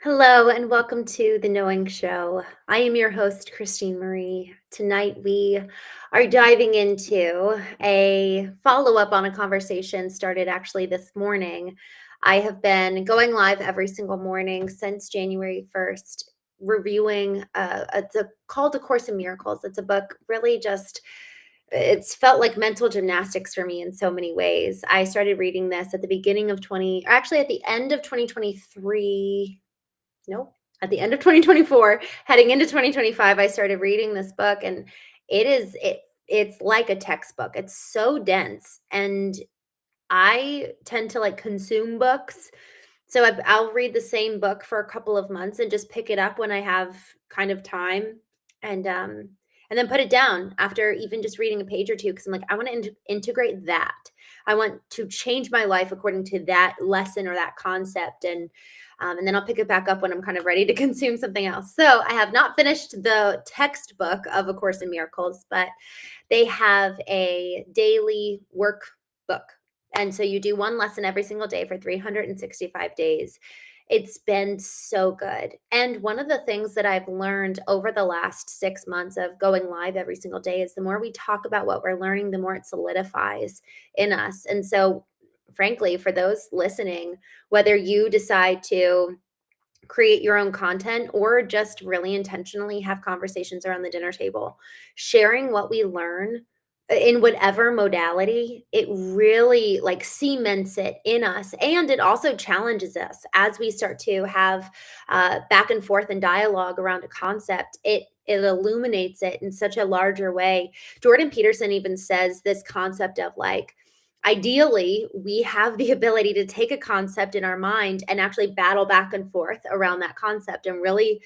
Hello and welcome to the Knowing Show. I am your host, Christene Marie. Tonight we are diving into a follow up on a conversation started actually this morning. I have been going live every single morning since January 1st, reviewing it's called A Course in Miracles. It's a book really just it's felt like mental gymnastics for me in so many ways. I started reading this at the beginning of 20, or actually at the end of 2023. Nope. At the end of 2024, heading into 2025, I started reading this book and it's like a textbook. It's so dense and I tend to like consume books. So I'll read the same book for a couple of months and just pick it up when I have kind of time and um and then put it down after even just reading a page or two because I'm like I want to integrate that. I want to change my life according to that lesson or that concept and then I'll pick it back up when I'm kind of ready to consume something else. So I have not finished the textbook of A Course in Miracles, but they have a daily workbook. And so you do one lesson every single day for 365 days. It's been so good. And one of the things that I've learned over the last 6 months of going live every single day is the more we talk about what we're learning, the more it solidifies in us. And so, frankly, for those listening, whether you decide to create your own content or just really intentionally have conversations around the dinner table, sharing what we learn in whatever modality, it really like cements it in us. And it also challenges us as we start to have back and forth and dialogue around a concept. It illuminates it in such a larger way. Jordan Peterson even says this concept of like, ideally, we have the ability to take a concept in our mind and actually battle back and forth around that concept and really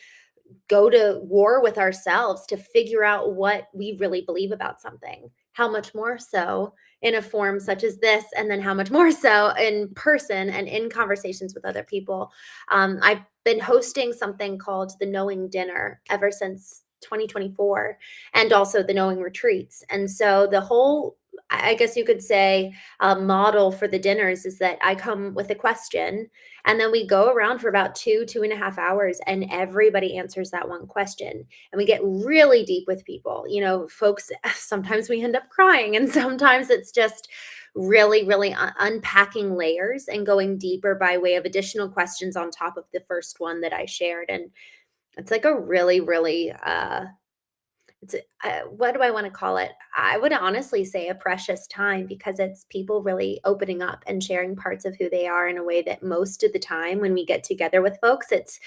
go to war with ourselves to figure out what we really believe about something. How much more so in a form such as this, and then how much more so in person and in conversations with other people. I've been hosting something called the Knowing Dinner ever since 2024, and also the Knowing Retreats. And so the whole, I guess you could say, model for the dinners is that I come with a question and then we go around for about 2.5 hours, and everybody answers that one question. And we get really deep with people. You know, folks, sometimes we end up crying, and sometimes it's just really, really unpacking layers and going deeper by way of additional questions on top of the first one that I shared. And it's like a really, really it's what do I want to call it? I would honestly say a precious time because it's people really opening up and sharing parts of who they are in a way that most of the time when we get together with folks, it's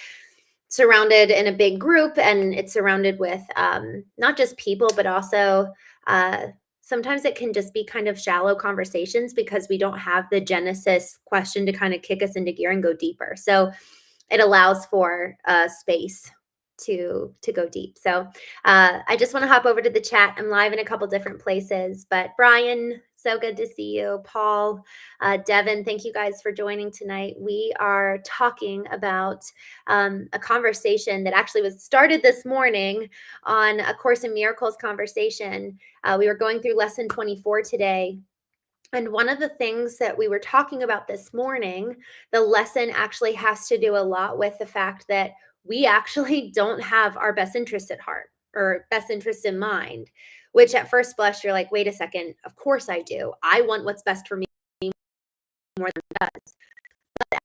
surrounded in a big group and it's surrounded with not just people, but also sometimes it can just be kind of shallow conversations because we don't have the genesis question to kind of kick us into gear and go deeper. So it allows for space to go deep. So I just want to hop over to the chat. I'm live in a couple different places, but Brian, so good to see you. Paul, Devin, thank you guys for joining tonight. We are talking about a conversation that actually was started this morning on A Course in Miracles conversation. We were going through lesson 24 today. And one of the things that we were talking about this morning, the lesson actually has to do a lot with the fact that we actually don't have our best interests at heart or best interests in mind, which at first blush, you're like, wait a second, of course I do. I want what's best for me more than it does. But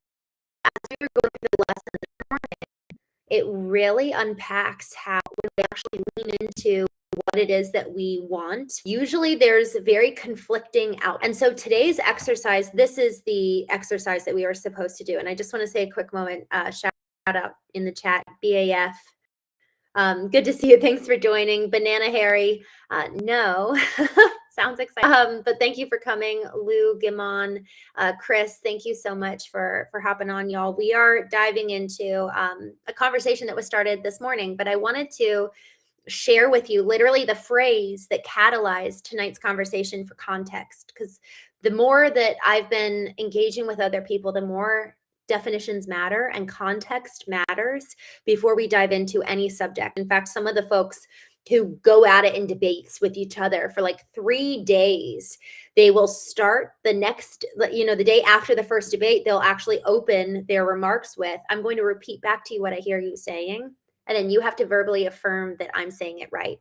as we were going through the lesson this morning, it really unpacks how when we actually lean into what it is that we want, usually there's very conflicting out. And so today's exercise, this is the exercise that we are supposed to do. And I just want to say a quick moment, shout out in the chat, BAF. Good to see you. Thanks for joining. Banana Harry, no. Sounds exciting. But thank you for coming, Lou, Gimon, Chris. Thank you so much for hopping on, y'all. We are diving into a conversation that was started this morning, but I wanted to share with you literally the phrase that catalyzed tonight's conversation for context, because the more that I've been engaging with other people, the more definitions matter and context matters before we dive into any subject. In fact, some of the folks who go at it in debates with each other for like 3 days. They will start the next, the day after the first debate, they'll actually open their remarks with, I'm going to repeat back to you what I hear you saying. And then you have to verbally affirm that I'm saying it right.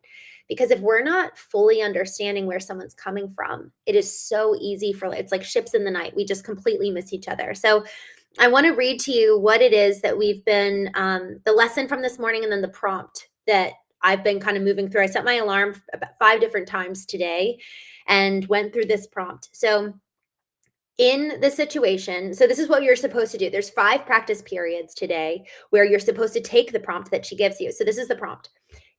Because if we're not fully understanding where someone's coming from, it is so easy it's like ships in the night. We just completely miss each other. So I want to read to you what it is that we've been, the lesson from this morning, and then the prompt that I've been kind of moving through. I set my alarm about 5 different times today and went through this prompt. So in the situation, so this is what you're supposed to do. There's 5 practice periods today where you're supposed to take the prompt that she gives you. So this is the prompt.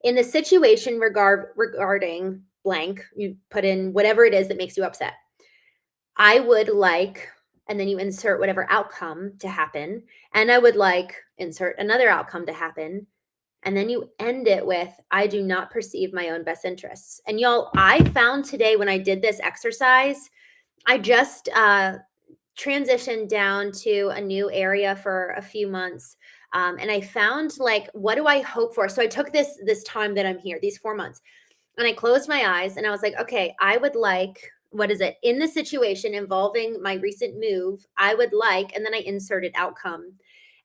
In the situation regarding blank, you put in whatever it is that makes you upset. I would like, and then you insert whatever outcome to happen. And I would like, insert another outcome to happen. And then you end it with, I do not perceive my own best interests. And y'all, I found today when I did this exercise, I just transitioned down to a new area for a few months. And I found, like, what do I hope for? So I took this time that I'm here, these 4 months, and I closed my eyes and I was like, okay, I would like, what is it? In the situation involving my recent move, I would like, and then I inserted outcome.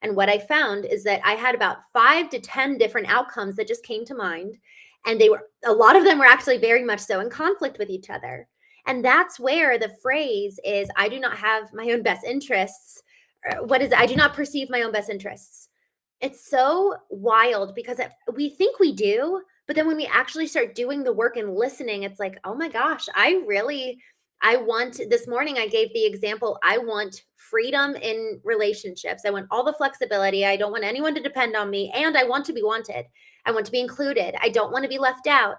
And what I found is that I had about 5 to 10 different outcomes that just came to mind. And a lot of them were actually very much so in conflict with each other. And that's where the phrase is, I do not have my own best interests. What is it? I do not perceive my own best interests. It's so wild because we think we do, but then when we actually start doing the work and listening, it's like, oh my gosh, this morning I gave the example, I want freedom in relationships. I want all the flexibility. I don't want anyone to depend on me. And I want to be wanted. I want to be included. I don't want to be left out.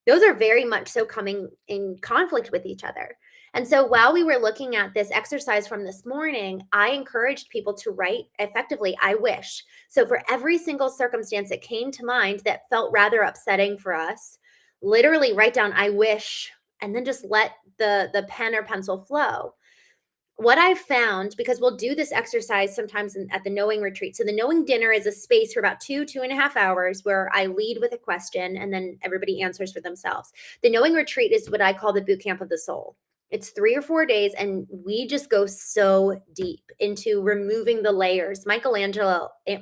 Those are very much so coming in conflict with each other. And so while we were looking at this exercise from this morning, I encouraged people to write effectively, I wish. So for every single circumstance that came to mind that felt rather upsetting for us, literally write down, I wish, and then just let the pen or pencil flow. What I've found, because we'll do this exercise sometimes at the knowing retreat. So the knowing dinner is a space for about 2.5 hours where I lead with a question and then everybody answers for themselves. The knowing retreat is what I call the boot camp of the soul. It's 3 or 4 days, and we just go so deep into removing the layers. Michelangelo, I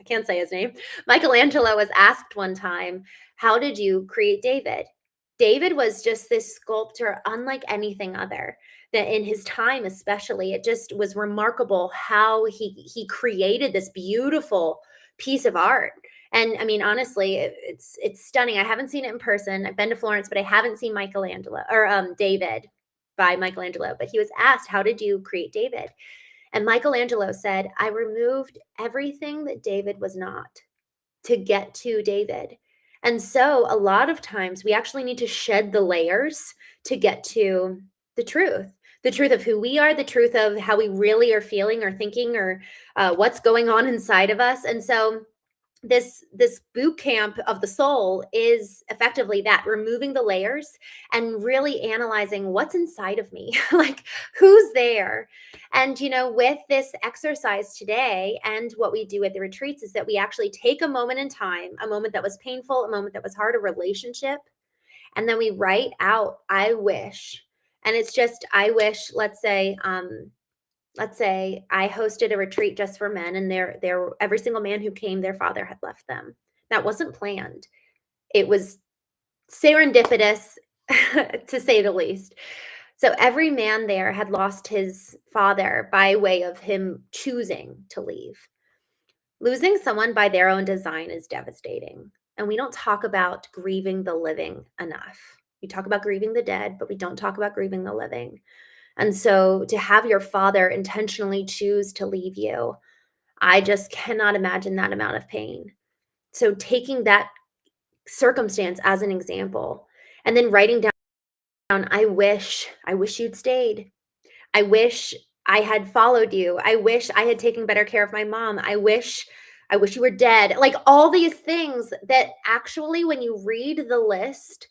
can't say his name. Michelangelo was asked one time, how did you create David? David was just this sculptor unlike anything other. That in his time, especially, it just was remarkable how he created this beautiful piece of art. And I mean, honestly, it's stunning. I haven't seen it in person. I've been to Florence, but I haven't seen Michelangelo or David by Michelangelo. But he was asked, how did you create David? And Michelangelo said, I removed everything that David was not to get to David. And so a lot of times we actually need to shed the layers to get to the truth of who we are, the truth of how we really are feeling or thinking, or what's going on inside of us. And so this boot camp of the soul is effectively that, removing the layers and really analyzing what's inside of me, like who's there. And with this exercise today and what we do at the retreats is that we actually take a moment in time, a moment that was painful, a moment that was hard, a relationship, and then we write out, I wish. And it's just, I wish, let's say I hosted a retreat just for men, and every single man who came, their father had left them. That wasn't planned. It was serendipitous, to say the least. So every man there had lost his father by way of him choosing to leave. Losing someone by their own design is devastating. And we don't talk about grieving the living enough. We talk about grieving the dead, but we don't talk about grieving the living. And so to have your father intentionally choose to leave you, I just cannot imagine that amount of pain. So taking that circumstance as an example and then writing down, I wish you'd stayed. I wish I had followed you. I wish I had taken better care of my mom. I wish you were dead. Like all these things that actually, when you read the list,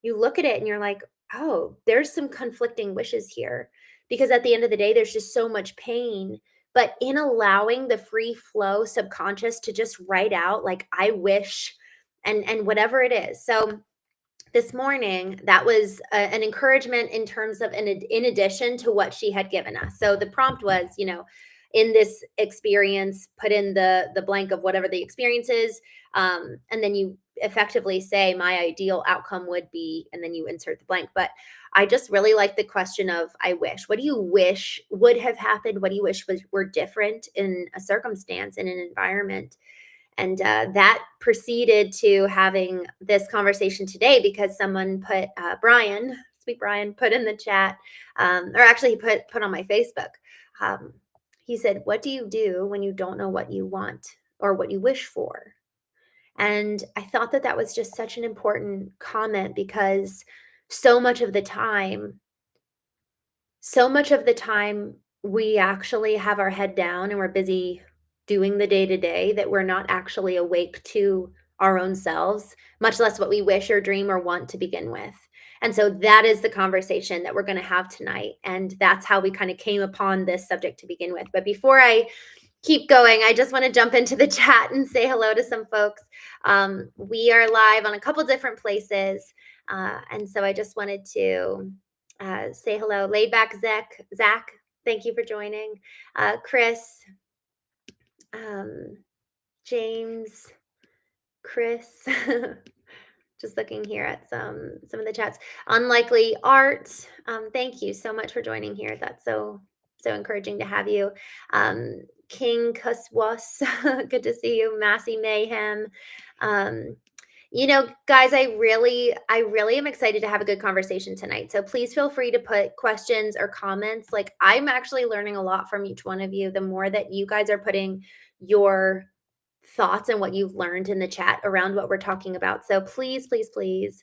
you look at it and you're like, oh, there's some conflicting wishes here. Because at the end of the day, there's just so much pain. But in allowing the free flow subconscious to just write out, like, I wish and whatever it is. So this morning, that was an encouragement in terms of in addition to what she had given us. So the prompt was, in this experience, put in the blank of whatever the experience is, and then you effectively say, my ideal outcome would be, and then you insert the blank. But I just really like the question of, I wish. What do you wish would have happened? What do you wish were different in a circumstance, in an environment? And that proceeded to having this conversation today because someone put Brian, sweet Brian, put in the chat, or actually he put on my Facebook. Um, he said, "What do you do when you don't know what you want or what you wish for?" And I thought that that was just such an important comment because so much of the time, so much of the time, we actually have our head down and we're busy doing the day to day that we're not actually awake to our own selves, much less what we wish or dream or want to begin with. And so that is the conversation that we're going to have tonight. And that's how we kind of came upon this subject to begin with. But before I keep going, I just want to jump into the chat and say hello to some folks. We are live on a couple different places. And so I just wanted to say hello. Laid back Zach, thank you for joining. Chris, James, Chris. Just looking here at some of the chats. Unlikely Art, thank you so much for joining here. That's so encouraging to have you. King Kuswas, good to see you. Massey Mayhem. Guys, I really am excited to have a good conversation tonight. So please feel free to put questions or comments. Like, I'm actually learning a lot from each one of you. The more that you guys are putting your thoughts and what you've learned in the chat around what we're talking about. So please, please, please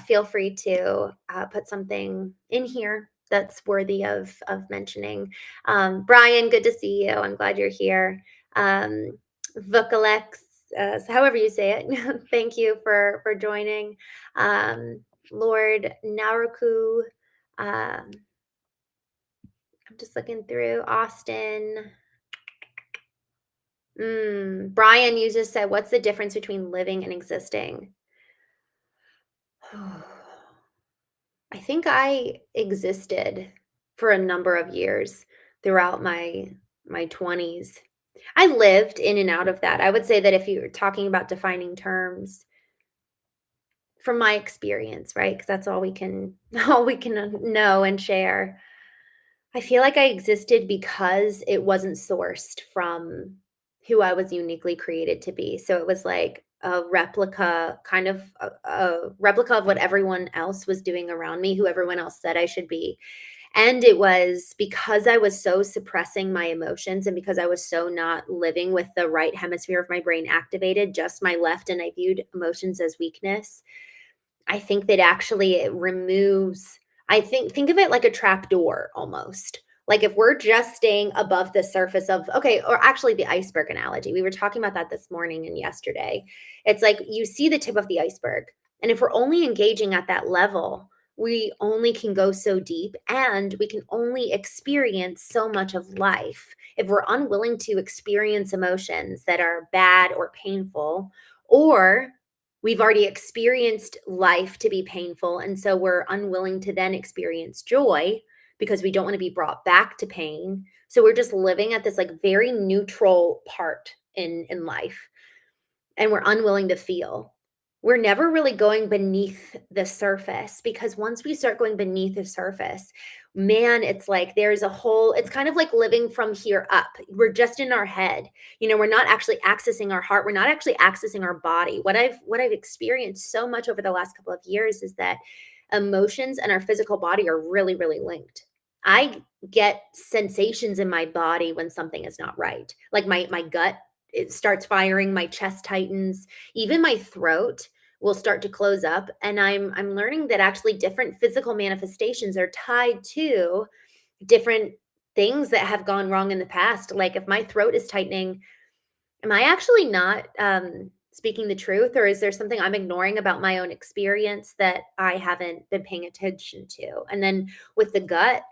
feel free to put something in here that's worthy of mentioning. Brian, good to see you. I'm glad you're here. Vukalex, however you say it, thank you for joining. Lord Naruku, I'm just looking through. Austin. Brian, you just said, what's the difference between living and existing? I think I existed for a number of years throughout my 20s. I lived in and out of that. I would say that if you're talking about defining terms, from my experience, right? Because that's all we can know and share. I feel like I existed because it wasn't sourced from who I was uniquely created to be. So it was like a replica, kind of a replica of what everyone else was doing around me, who everyone else said I should be. And it was because I was so suppressing my emotions and because I was so not living with the right hemisphere of my brain activated, just my left, and I viewed emotions as weakness. I think that actually it removes, think of it like a trap door almost. Like if we're just staying above the surface of, okay, or actually the iceberg analogy. We were talking about that this morning and yesterday. It's like you see the tip of the iceberg. And if we're only engaging at that level, we only can go so deep and we can only experience so much of life. If we're unwilling to experience emotions that are bad or painful, or we've already experienced life to be painful, and so we're unwilling to then experience joy because we don't want to be brought back to pain. So we're just living at this like very neutral part in life, and we're unwilling to feel. We're never really going beneath the surface, because once we start going beneath the surface, man, it's like it's kind of like living from here up. We're just in our head. We're not actually accessing our heart. We're not actually accessing our body. What I've experienced so much over the last couple of years is that emotions and our physical body are really, really linked. I get sensations in my body when something is not right. Like my gut, it starts firing, my chest tightens, even my throat will start to close up. And I'm learning that actually different physical manifestations are tied to different things that have gone wrong in the past. Like if my throat is tightening, am I actually not speaking the truth, or is there something I'm ignoring about my own experience that I haven't been paying attention to? And then with the gut,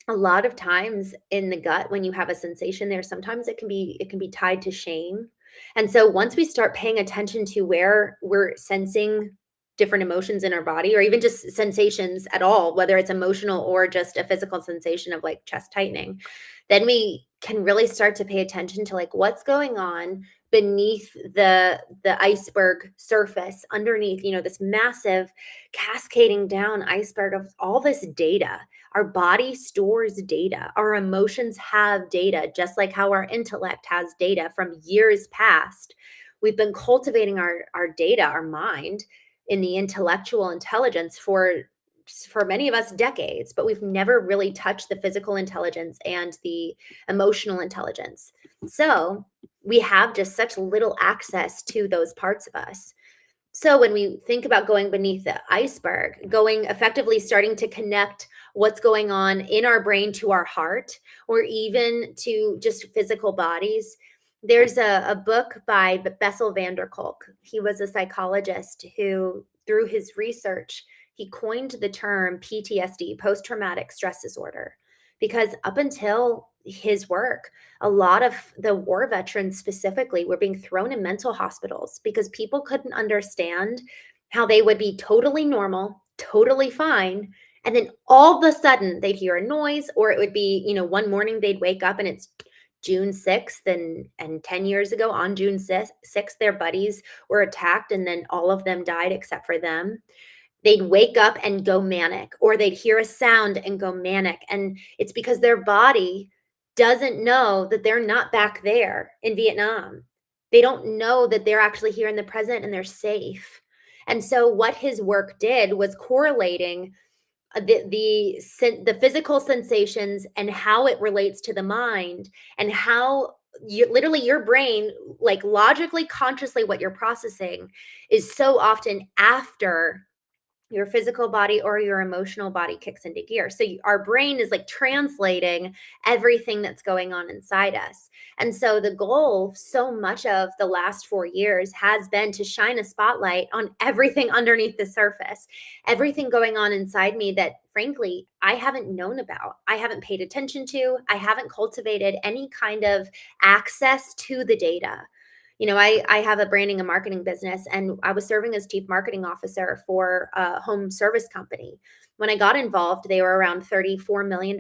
a lot of times in the gut, when you have a sensation there, sometimes it can be tied to shame. And so once we start paying attention to where we're sensing different emotions in our body, or even just sensations at all, whether it's emotional or just a physical sensation of like chest tightening, then we can really start to pay attention to like what's going on beneath the iceberg surface, underneath, this massive cascading down iceberg of all this data. Our body stores data. Our emotions have data, just like how our intellect has data from years past. We've been cultivating our data, our mind, in the intellectual intelligence for many of us decades, but we've never really touched the physical intelligence and the emotional intelligence. So we have just such little access to those parts of us. So when we think about going beneath the iceberg, going effectively starting to connect what's going on in our brain to our heart, or even to just physical bodies, there's a book by Bessel van der Kolk. He was a psychologist who, through his research, he coined the term PTSD, post-traumatic stress disorder, because up until his work, a lot of the war veterans specifically were being thrown in mental hospitals because people couldn't understand how they would be totally normal, totally fine, and then all of a sudden they'd hear a noise, or it would be, one morning they'd wake up and it's June 6th, and 10 years ago on June 6th, their buddies were attacked and then all of them died except for them. They'd wake up and go manic, or they'd hear a sound and go manic. And it's because their body doesn't know that they're not back there in Vietnam. They don't know that they're actually here in the present and they're safe. And so what his work did was correlating the physical sensations and how it relates to the mind, and how literally your brain, like logically, consciously, what you're processing is so often after your physical body or your emotional body kicks into gear. So our brain is like translating everything that's going on inside us. And so the goal, so much of the last 4 years, has been to shine a spotlight on everything underneath the surface, everything going on inside me that, frankly, I haven't known about, I haven't paid attention to, I haven't cultivated any kind of access to the data. I have a branding and marketing business, and I was serving as chief marketing officer for a home service company. When I got involved, they were around $34 million.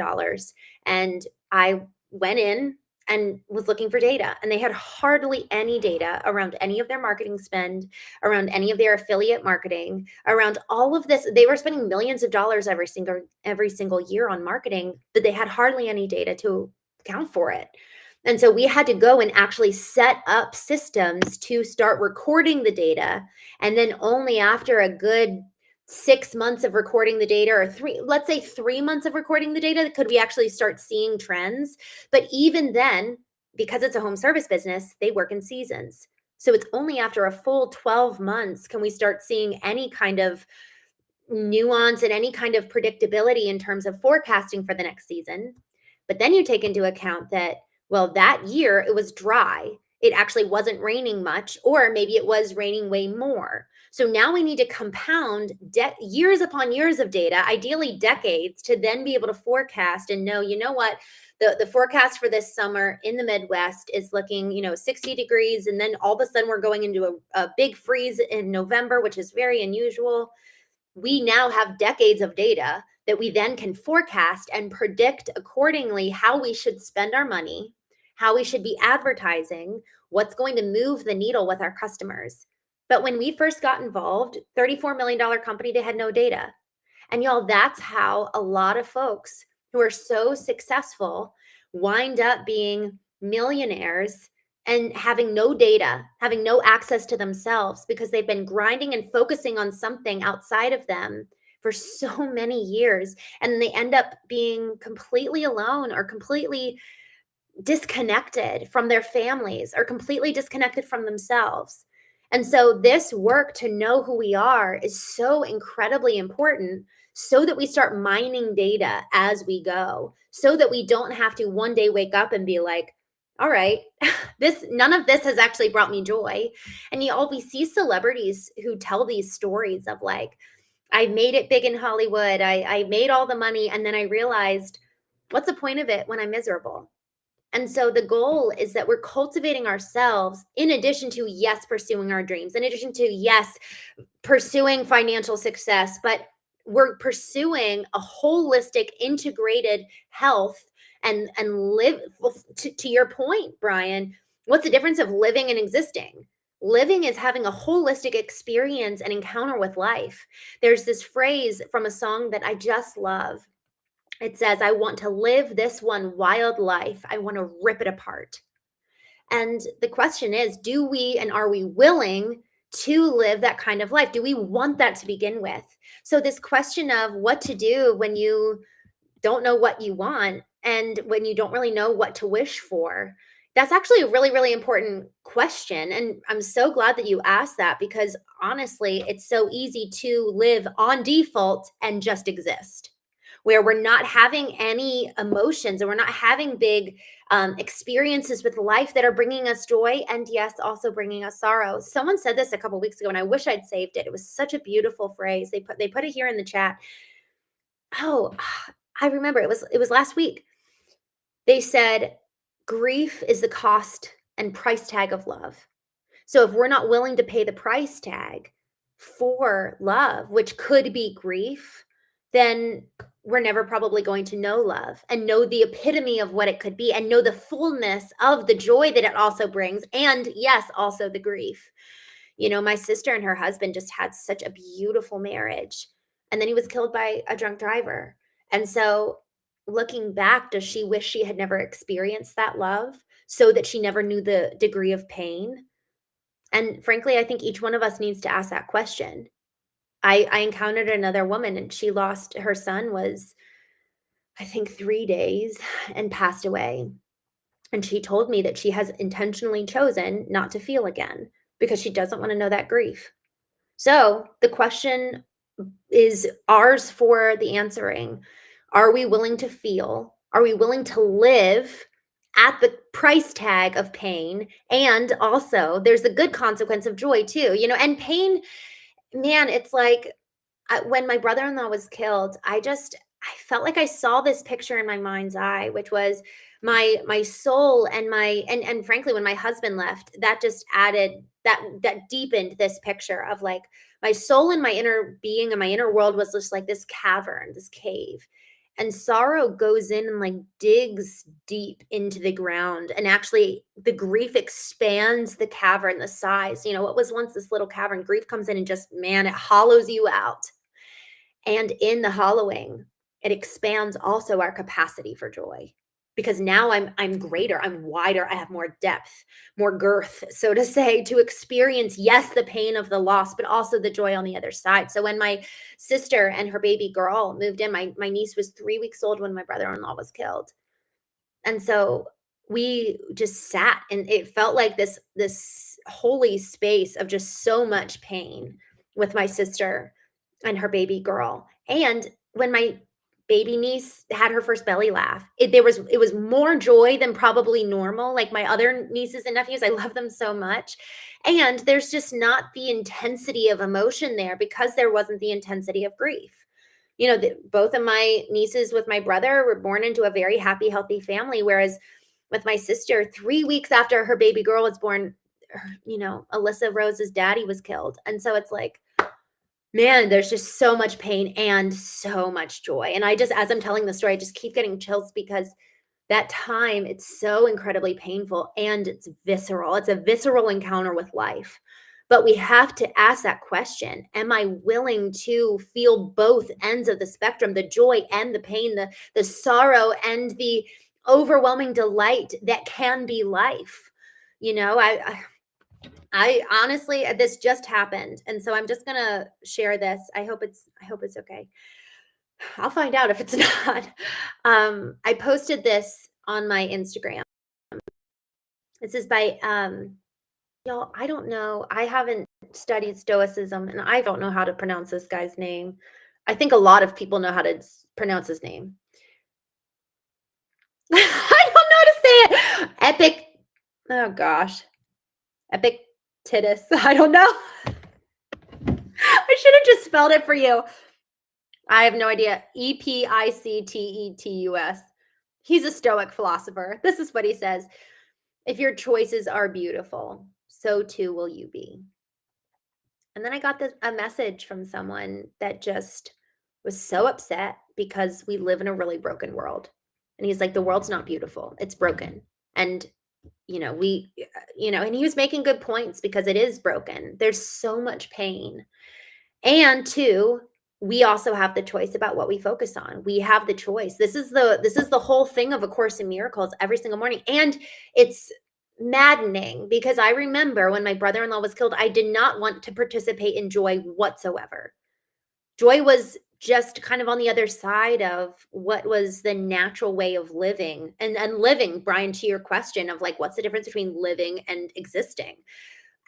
And I went in and was looking for data, and they had hardly any data around any of their marketing spend, around any of their affiliate marketing, around all of this. They were spending millions of dollars every single year on marketing, but they had hardly any data to account for it. And so we had to go and actually set up systems to start recording the data. And then only after a good 6 months of recording the data, or let's say 3 months of recording the data, could we actually start seeing trends. But even then, because it's a home service business, they work in seasons. So it's only after a full 12 months can we start seeing any kind of nuance and any kind of predictability in terms of forecasting for the next season. But then you take into account that, well, that year it was dry. It actually wasn't raining much, or maybe it was raining way more. So now we need to compound years upon years of data, ideally decades, to then be able to forecast and know, what, the forecast for this summer in the Midwest is looking, 60 degrees. And then all of a sudden we're going into a big freeze in November, which is very unusual. We now have decades of data that we then can forecast and predict accordingly how we should spend our money, how we should be advertising, what's going to move the needle with our customers. But when we first got involved, $34 million company, they had no data. And y'all, that's how a lot of folks who are so successful wind up being millionaires and having no data, having no access to themselves, because they've been grinding and focusing on something outside of them for so many years. And they end up being completely alone, or completely disconnected from their families, or completely disconnected from themselves. And so this work to know who we are is so incredibly important, so that we start mining data as we go, so that we don't have to one day wake up and be like, all right, none of this has actually brought me joy. And we see celebrities who tell these stories of like, I made it big in Hollywood, I made all the money, and then I realized, what's the point of it when I'm miserable? And so the goal is that we're cultivating ourselves in addition to, yes, pursuing our dreams, in addition to, yes, pursuing financial success, but we're pursuing a holistic, integrated health and live to your point, Brian. What's the difference of living and existing? Living is having a holistic experience and encounter with life. There's this phrase from a song that I just love. It says, I want to live this one wild life. I want to rip it apart. And the question is, do we and are we willing to live that kind of life? Do we want that to begin with? So, this question of what to do when you don't know what you want and when you don't really know what to wish for, that's actually a really, really important question. And I'm so glad that you asked that, because honestly, it's so easy to live on default and just exist, where we're not having any emotions and we're not having big experiences with life that are bringing us joy and, yes, also bringing us sorrow. Someone said this a couple weeks ago and I wish I'd saved it. It was such a beautiful phrase. They put it here in the chat. Oh, I remember it was last week. They said grief is the cost and price tag of love. So if we're not willing to pay the price tag for love, which could be grief, then we're never probably going to know love and know the epitome of what it could be and know the fullness of the joy that it also brings. And yes, also the grief. You know, my sister and her husband just had such a beautiful marriage. And then he was killed by a drunk driver. And so looking back, does she wish she had never experienced that love so that she never knew the degree of pain? And frankly, I think each one of us needs to ask that question. I encountered another woman and she lost her son was, I think, 3 days and passed away. And she told me that she has intentionally chosen not to feel again because she doesn't want to know that grief. So the question is ours for the answering. Are we willing to feel? Are we willing to live at the price tag of pain? And also, there's the good consequence of joy too, you know, and pain, man, it's like when my brother-in-law was killed, I felt like I saw this picture in my mind's eye, which was my soul and and frankly, when my husband left, that just added that deepened this picture of like my soul and my inner being and my inner world was just like this cavern, this cave. And sorrow goes in and like digs deep into the ground. And actually, the grief expands the cavern, the size. You know, what was once this little cavern, grief comes in and just, man, it hollows you out. And in the hollowing, it expands also our capacity for joy, because now I'm greater, I'm wider, I have more depth, more girth, so to say, to experience, yes, the pain of the loss, but also the joy on the other side. So when my sister and her baby girl moved in, my niece was 3 weeks old when my brother-in-law was killed. And so we just sat and it felt like this holy space of just so much pain with my sister and her baby girl. And when my baby niece had her first belly laugh, it was more joy than probably normal. Like my other nieces and nephews, I love them so much. And there's just not the intensity of emotion there because there wasn't the intensity of grief. You know, both of my nieces with my brother were born into a very happy, healthy family. Whereas with my sister, 3 weeks after her baby girl was born, you know, Alyssa Rose's daddy was killed. And so it's like, man, there's just so much pain and so much joy. And I just, as I'm telling the story, I just keep getting chills because that time, it's so incredibly painful and it's visceral. It's a visceral encounter with life. But we have to ask that question. Am I willing to feel both ends of the spectrum, the joy and the pain, the sorrow and the overwhelming delight that can be life? You know, I honestly, this just happened. And so I'm just going to share this. I hope it's okay. I'll find out if it's not. I posted this on my Instagram. This is by y'all, I don't know. I haven't studied Stoicism and I don't know how to pronounce this guy's name. I think a lot of people know how to pronounce his name. I don't know how to say it. Epic. Oh gosh. Epictetus. I don't know. I should have just spelled it for you. I have no idea. Epictetus. He's a Stoic philosopher. This is what he says. If your choices are beautiful, so too will you be. And then I got a message from someone that just was so upset because we live in a really broken world. And he's like, the world's not beautiful, it's broken. And, and he was making good points because it is broken. There's so much pain. And two, we also have the choice about what we focus on. We have the choice. This is the whole thing of A Course in Miracles every single morning. And it's maddening because I remember when my brother-in-law was killed, I did not want to participate in joy whatsoever. Joy was just kind of on the other side of what was the natural way of living. And living, Brian, to your question of like, what's the difference between living and existing?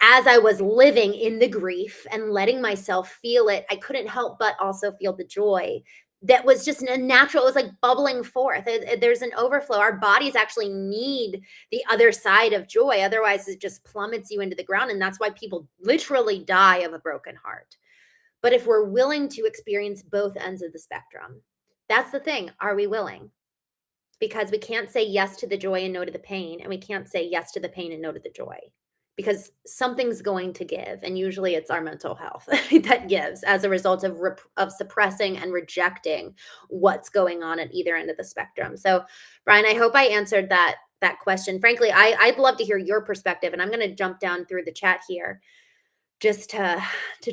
As I was living in the grief and letting myself feel it, I couldn't help but also feel the joy that was just a natural, it was like bubbling forth. There's an overflow. Our bodies actually need the other side of joy. Otherwise, it just plummets you into the ground. And that's why people literally die of a broken heart. But if we're willing to experience both ends of the spectrum, that's the thing. Are we willing? Because we can't say yes to the joy and no to the pain. And we can't say yes to the pain and no to the joy. Because something's going to give, and usually it's our mental health that gives as a result of suppressing and rejecting what's going on at either end of the spectrum. So, Brian, I hope I answered that question. Frankly, I'd love to hear your perspective, and I'm going to jump down through the chat here just to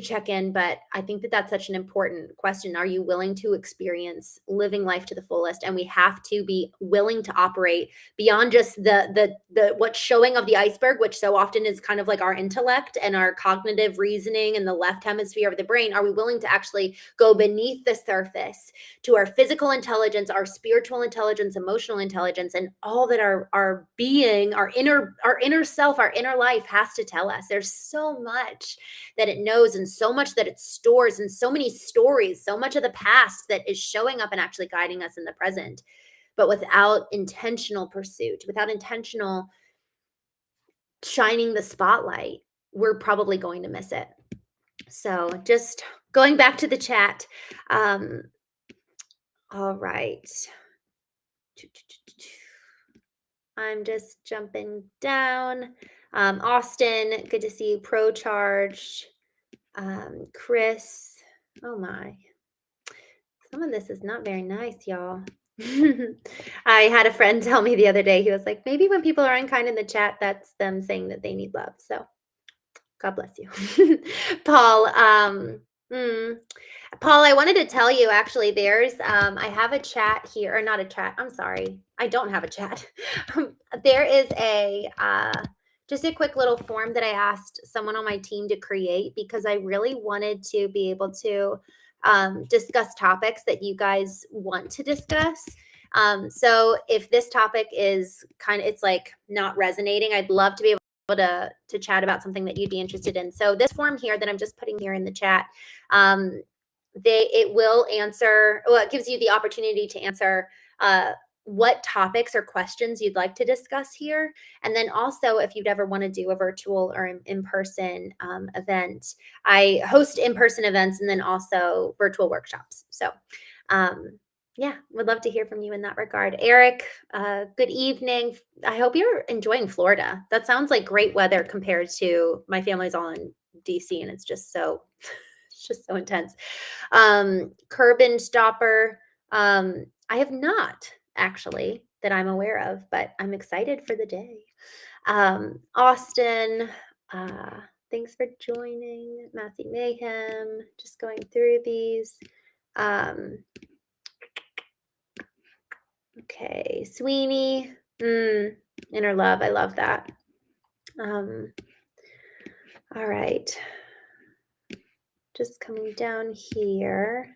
check in, but I think that that's such an important question. Are you willing to experience living life to the fullest? And we have to be willing to operate beyond just the what's showing of the iceberg, which so often is kind of like our intellect and our cognitive reasoning in the left hemisphere of the brain. Are we willing to actually go beneath the surface to our physical intelligence, our spiritual intelligence, emotional intelligence, and all that our being, our inner self, our inner life has to tell us? There's so much that it knows and so much that it stores and so many stories, so much of the past that is showing up and actually guiding us in the present. But without intentional pursuit, without intentional shining the spotlight, we're probably going to miss it. So just going back to the chat. All right. I'm just jumping down. Austin, good to see you. Pro Charge. Chris, oh my. Some of this is not very nice, y'all. I had a friend tell me the other day, he was like, maybe when people are unkind in the chat, that's them saying that they need love. So God bless you. Paul, Paul, I wanted to tell you actually, I have a chat here, or not a chat. I'm sorry. I don't have a chat. There is just a quick little form that I asked someone on my team to create because I really wanted to be able to discuss topics that you guys want to discuss. So if this topic is it's like not resonating, I'd love to be able to chat about something that you'd be interested in. So this form here that I'm just putting here in the chat, it will answer, well, it gives you the opportunity to answer what topics or questions you'd like to discuss here. And then also, if you'd ever want to do a virtual or in-person event, I host in-person events and then also virtual workshops. So yeah, would love to hear from you in that regard. Eric, good evening. I hope you're enjoying Florida. That sounds like great weather compared to my family's all in DC, and it's just so intense. Kerbin Stopper, I have not actually that I'm aware of, but I'm excited for the day. Austin, thanks for joining. Matthew Mayhem, just going through these. Okay, Sweeney, inner love, I love that. All right, just coming down here.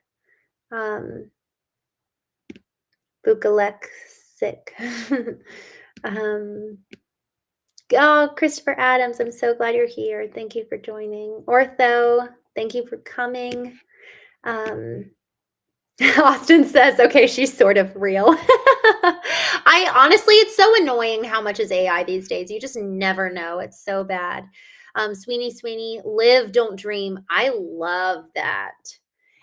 𝐤𝐚𝐢𝐥𝐲. Oh, Christopher Adams, I'm so glad you're here. Thank you for joining. Ortho, thank you for coming. Austin says, okay, she's sort of real. I honestly, it's so annoying how much is AI these days. You just never know. It's so bad. Sweeney, live, don't dream. I love that.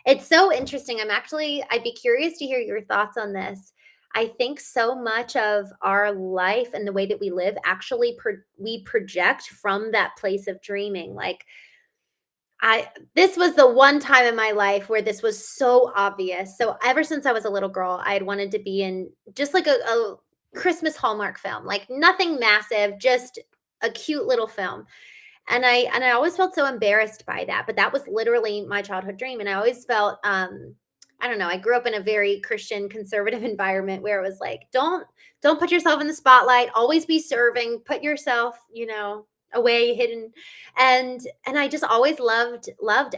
It's so interesting. I'd be curious to hear your thoughts on this. I think so much of our life and the way that we live actually we project from that place of dreaming. Like I this was the one time in my life where this was so obvious. So ever since I was a little girl, I had wanted to be in just like a Christmas Hallmark film, like nothing massive, just a cute little film. And I always felt so embarrassed by that, but that was literally my childhood dream, and I always felt, I don't know, I grew up in a very Christian conservative environment where it was like, don't put yourself in the spotlight, always be serving, put yourself, away hidden. And I just always loved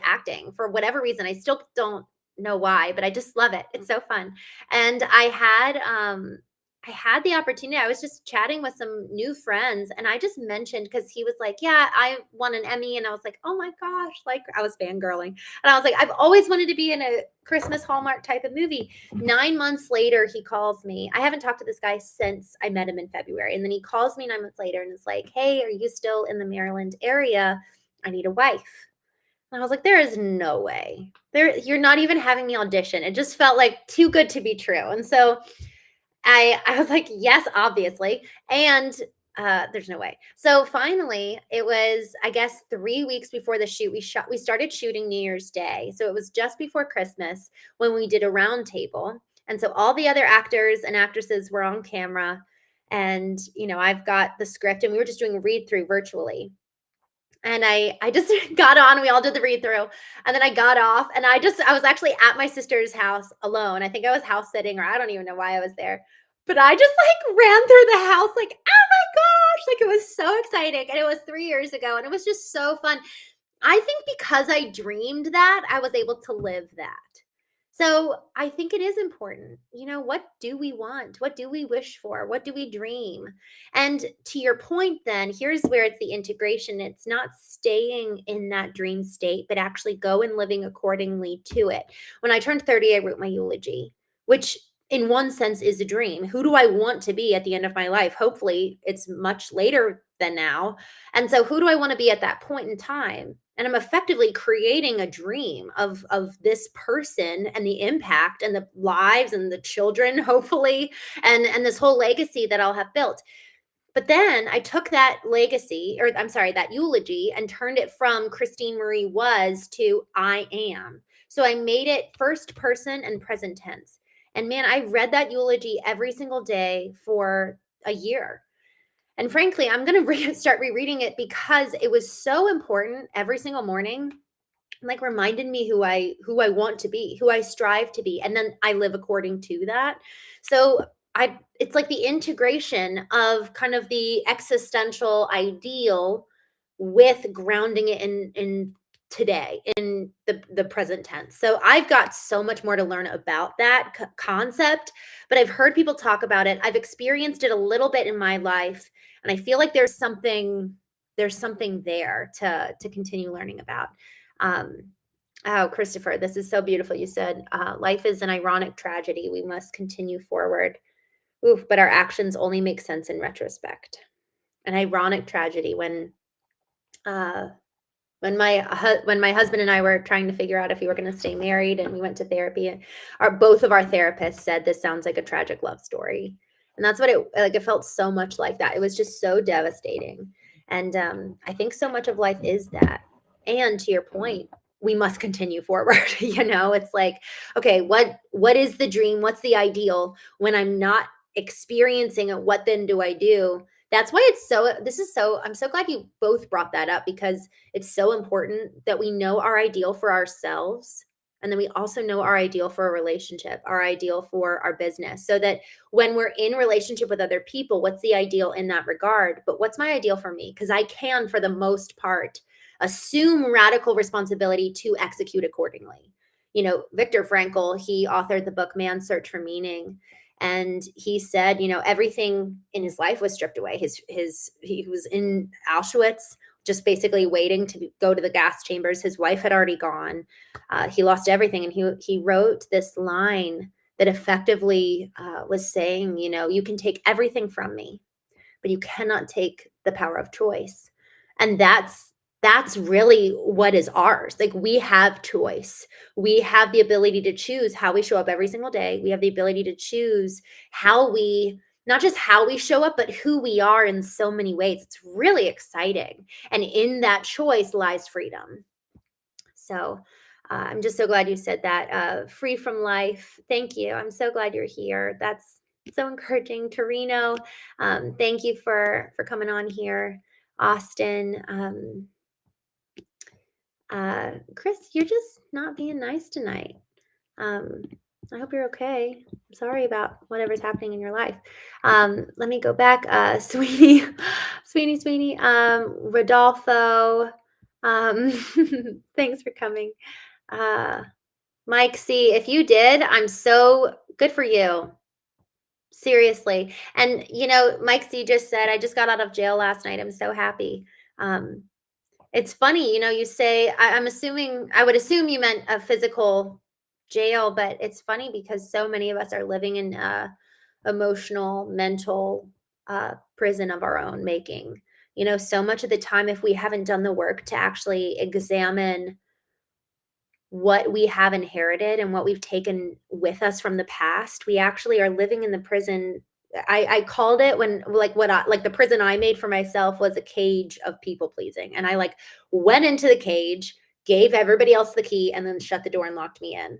acting for whatever reason. I still don't know why, but I just love it. It's so fun. And I had the opportunity. I was just chatting with some new friends and I just mentioned because he was like, yeah, I won an Emmy. And I was like, oh my gosh, like I was fangirling. And I was like, I've always wanted to be in a Christmas Hallmark type of movie. 9 months later, he calls me. I haven't talked to this guy since I met him in February. And then he calls me 9 months later and is like, hey, are you still in the Maryland area? I need a wife. And I was like, there is no way. You're not even having me audition. It just felt like too good to be true. And so I was like, "Yes, obviously." And, there's no way. So finally, it was, I guess, 3 weeks before the shoot, we started shooting New Year's Day. So it was just before Christmas when we did a round table. And so all the other actors and actresses were on camera, and, I've got the script, and we were just doing a read through virtually. And I just got on, we all did the read through, and then I got off, and I was actually at my sister's house alone. I think I was house sitting, or I don't even know why I was there. But I just, like, ran through the house like, "Oh my gosh!" Like, it was so exciting, and it was 3 years ago, and it was just so fun. I think because I dreamed that, I was able to live that. So I think it is important. What do we want? What do we wish for? What do we dream? And to your point, then, here's where it's the integration. It's not staying in that dream state, but actually go and living accordingly to it. When I turned 30, I wrote my eulogy, which in one sense is a dream. Who do I want to be at the end of my life? Hopefully, it's much later than now. And so, who do I want to be at that point in time? And I'm effectively creating a dream of this person and the impact and the lives and the children, hopefully, and this whole legacy that I'll have built. But then I took that legacy, or I'm sorry, that eulogy, and turned it from Christene Marie was to I am. So I made it first person and present tense. And man, I read that eulogy every single day for a year. And frankly, I'm going to start rereading it because it was so important every single morning, like reminded me who I want to be, who I strive to be, and then I live according to that. So I it's like the integration of kind of the existential ideal with grounding it in today, in the present tense. So I've got so much more to learn about that concept, but I've heard people talk about it. I've experienced it a little bit in my life, and I feel like there's something there to continue learning about. Um, oh, Christopher, this is so beautiful. You said, life is an ironic tragedy. We must continue forward. Oof, but our actions only make sense in retrospect. An ironic tragedy uh, when my husband and I were trying to figure out if we were going to stay married, and we went to therapy, and both of our therapists said this sounds like a tragic love story. And that's what it felt so much like that. It was just so devastating. And I think so much of life is that. And to your point, we must continue forward. It's like, okay, what is the dream? What's the ideal? When I'm not experiencing it, what then do I do? That's why I'm so glad you both brought that up, because it's so important that we know our ideal for ourselves. And then we also know our ideal for a relationship, our ideal for our business, so that when we're in relationship with other people, what's the ideal in that regard? But what's my ideal for me? Because I can, for the most part, assume radical responsibility to execute accordingly. Viktor Frankl, he authored the book Man's Search for Meaning. And he said, everything in his life was stripped away. He was in Auschwitz, just basically waiting to go to the gas chambers. His wife had already gone. He lost everything, and he wrote this line that effectively was saying, you can take everything from me, but you cannot take the power of choice. And that's really what is ours. Like, we have choice. We have the ability to choose how we show up every single day. We have the ability to choose how we, not just how we show up, but who we are in so many ways. It's really exciting. And in that choice lies freedom. So I'm just so glad you said that. Free from life. Thank you. I'm so glad you're here. That's so encouraging. Torino, thank you for coming on here. Austin, Chris, you're just not being nice tonight. Um, I hope you're okay. I'm sorry about whatever's happening in your life. Let me go back. Sweetie, Sweetie, Rodolfo. Um, thanks for coming. Mike C, if you did, I'm so good for you. Seriously. And Mike C just said, I just got out of jail last night. I'm so happy. Um, it's funny, you say, I would assume you meant a physical jail, but it's funny because so many of us are living in emotional, mental prison of our own making. So much of the time, if we haven't done the work to actually examine what we have inherited and what we've taken with us from the past, we actually are living in the prison. I called it, when like the prison I made for myself was a cage of people pleasing. And I like went into the cage, gave everybody else the key, and then shut the door and locked me in.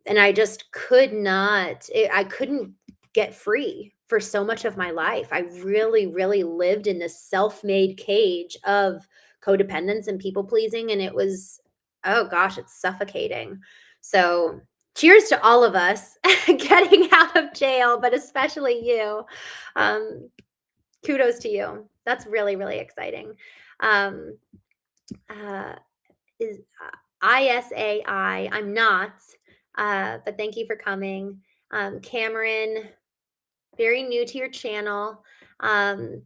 And I just could not, I couldn't get free for so much of my life. I really, really lived in this self-made cage of codependence and people pleasing. And it was, oh gosh, it's suffocating. So cheers to all of us getting out of jail, but especially you. Kudos to you. That's really, really exciting. Um, is ISAI. I'm not, but thank you for coming. Cameron, very new to your channel. I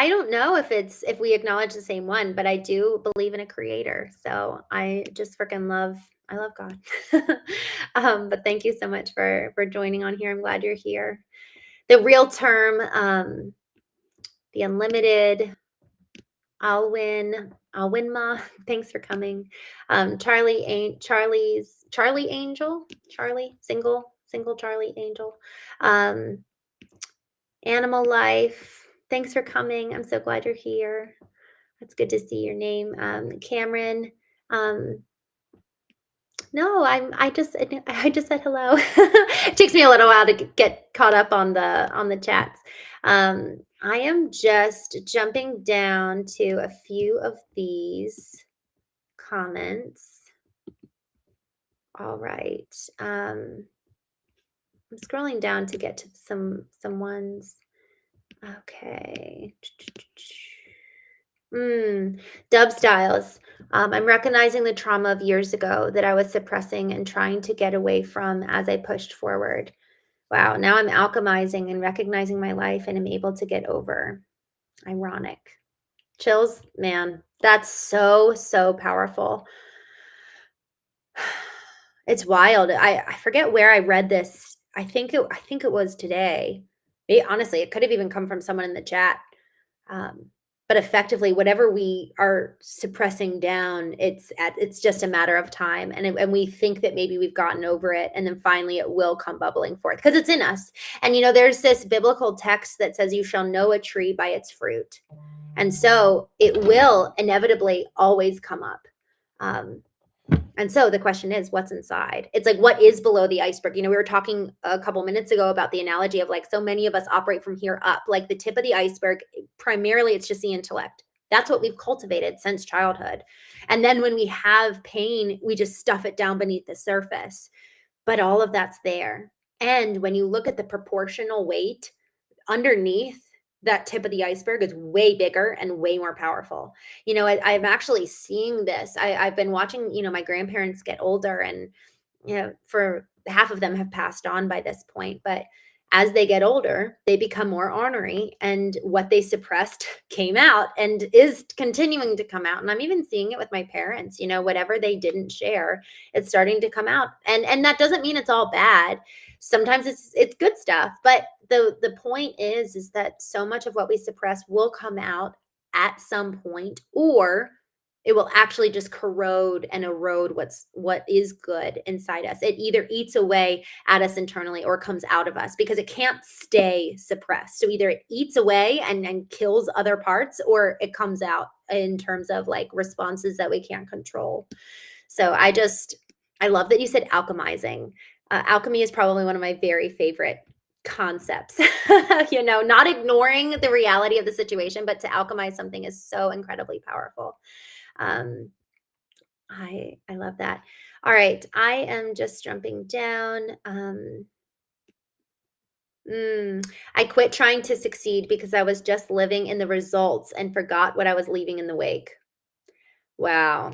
don't know if we acknowledge the same one, but I do believe in a creator. So I just freaking I love God. But thank you so much for joining on here. I'm glad you're here. The real term, the unlimited, I'll win ma. Thanks for coming. Charlie Angel, single Charlie Angel. Animal Life. Thanks for coming. I'm so glad you're here. It's good to see your name. Cameron. No, I just said hello. It takes me a little while to get caught up on the chats. I am just jumping down to a few of these comments. All right. I'm scrolling down to get to some ones. Okay. Dub Styles. I'm recognizing the trauma of years ago that I was suppressing and trying to get away from as I pushed forward. Wow, now I'm alchemizing and recognizing my life and am able to get over. Ironic. Chills, man. That's so, so powerful. It's wild. I forget where I read this. I think it was today. Honestly, it could have even come from someone in the chat. But effectively, whatever we are suppressing down, it's just a matter of time. And we think that maybe we've gotten over it, and then finally it will come bubbling forth because it's in us. And there's this biblical text that says, "You shall know a tree by its fruit," and so it will inevitably always come up. And so the question is, what's inside? It's like, what is below the iceberg? We were talking a couple minutes ago about the analogy of like, so many of us operate from here up, like the tip of the iceberg. Primarily, it's just the intellect. That's what we've cultivated since childhood. And then when we have pain, we just stuff it down beneath the surface. But all of that's there. And when you look at the proportional weight underneath, that tip of the iceberg is way bigger and way more powerful. I'm actually seeing this. I've been watching, my grandparents get older, and, for half of them have passed on by this point. But as they get older, they become more ornery, and what they suppressed came out and is continuing to come out. And I'm even seeing it with my parents, whatever they didn't share, it's starting to come out. And that doesn't mean it's all bad. Sometimes it's good stuff, but the point is that so much of what we suppress will come out at some point, or it will actually just corrode and erode what is good inside us. It either eats away at us internally or comes out of us because it can't stay suppressed. So either it eats away and kills other parts, or it comes out in terms of like responses that we can't control. So I love that you said alchemizing. Alchemy is probably one of my very favorite concepts. Not ignoring the reality of the situation, but to alchemize something is so incredibly powerful. Um, I love that. All right, I am just jumping down. I quit trying to succeed because I was just living in the results and forgot what I was leaving in the wake. Wow.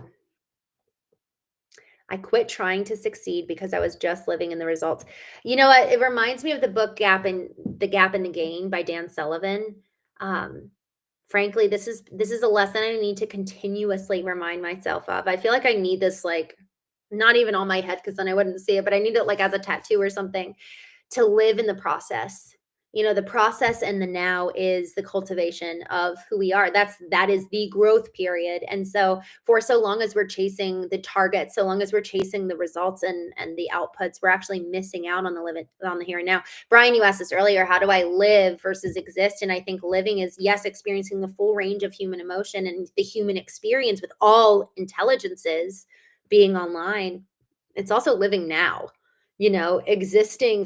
I quit trying to succeed because I was just living in the results. You know what? It reminds me of the book Gap and the Gain by Dan Sullivan. Um, Frankly, this is a lesson I need to continuously remind myself of. I feel like I need this, like, not even on my head because then I wouldn't see it, but I need it like as a tattoo or something, to live in the process. The process and the now is the cultivation of who we are. That is the growth period. And so for so long as we're chasing the target, so long as we're chasing the results and the outputs, we're actually missing out on the limit on the here and now. Brian, you asked this earlier, how do I live versus exist? And I think living is, yes, experiencing the full range of human emotion and the human experience with all intelligences being online. It's also living now. Existing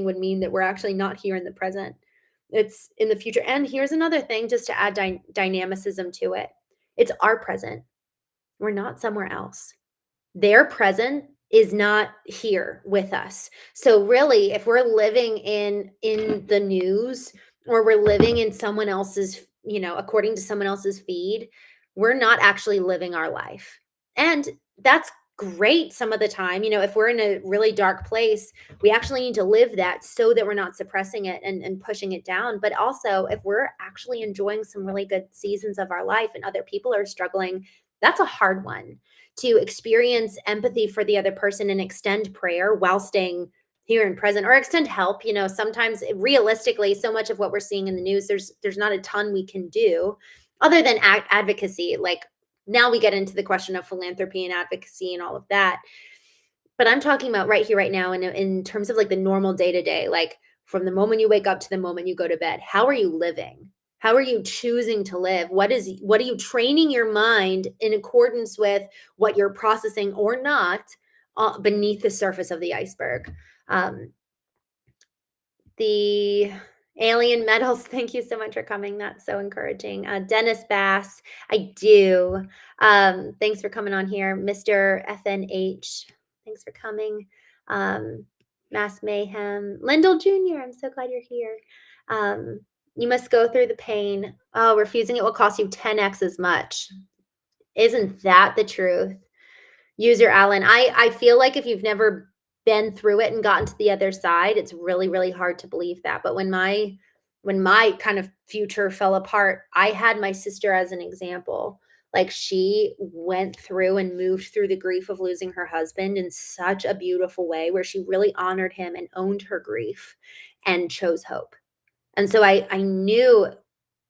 would mean that we're actually not here in the present. It's in the future. And here's another thing, just to add dynamicism to it. It's our present. We're not somewhere else. Their present is not here with us. So really, if we're living in the news, or we're living in someone else's, according to someone else's feed, we're not actually living our life. And that's great some of the time. If we're in a really dark place, we actually need to live that so that we're not suppressing it and pushing it down. But also, if we're actually enjoying some really good seasons of our life and other people are struggling, that's a hard one, to experience empathy for the other person and extend prayer while staying here and present, or extend help. Sometimes realistically, so much of what we're seeing in the news, there's not a ton we can do other than advocacy. Like, now we get into the question of philanthropy and advocacy and all of that. But I'm talking about right here, right now, in terms of like the normal day to day, like from the moment you wake up to the moment you go to bed. How are you living? How are you choosing to live? What are you training your mind in accordance with what you're processing or not, beneath the surface of the iceberg? The alien metals, thank you so much for coming. That's so encouraging. Dennis Bass, I do. Thanks for coming on here. Mr. FNH, thanks for coming. Mass Mayhem. Lyndall Jr., I'm so glad you're here. You must go through the pain. Oh, refusing it will cost you 10x as much. Isn't that the truth? User Allen, I feel like if you've never been through it and gotten to the other side, it's really, really hard to believe that. But when my kind of future fell apart, I had my sister as an example. Like, she went through and moved through the grief of losing her husband in such a beautiful way, where she really honored him and owned her grief and chose hope. And so I knew,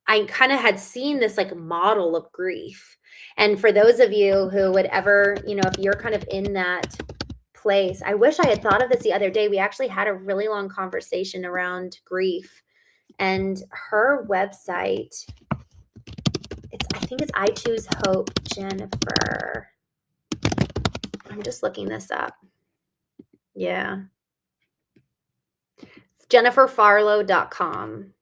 I kind of had seen this like model of grief. And for those of you who would ever, if you're kind of in that place, I wish I had thought of this the other day. We actually had a really long conversation around grief, and her website, I think it's I Choose Hope, Jennifer. I'm just looking this up. Yeah. It's jenniferfarlow.com.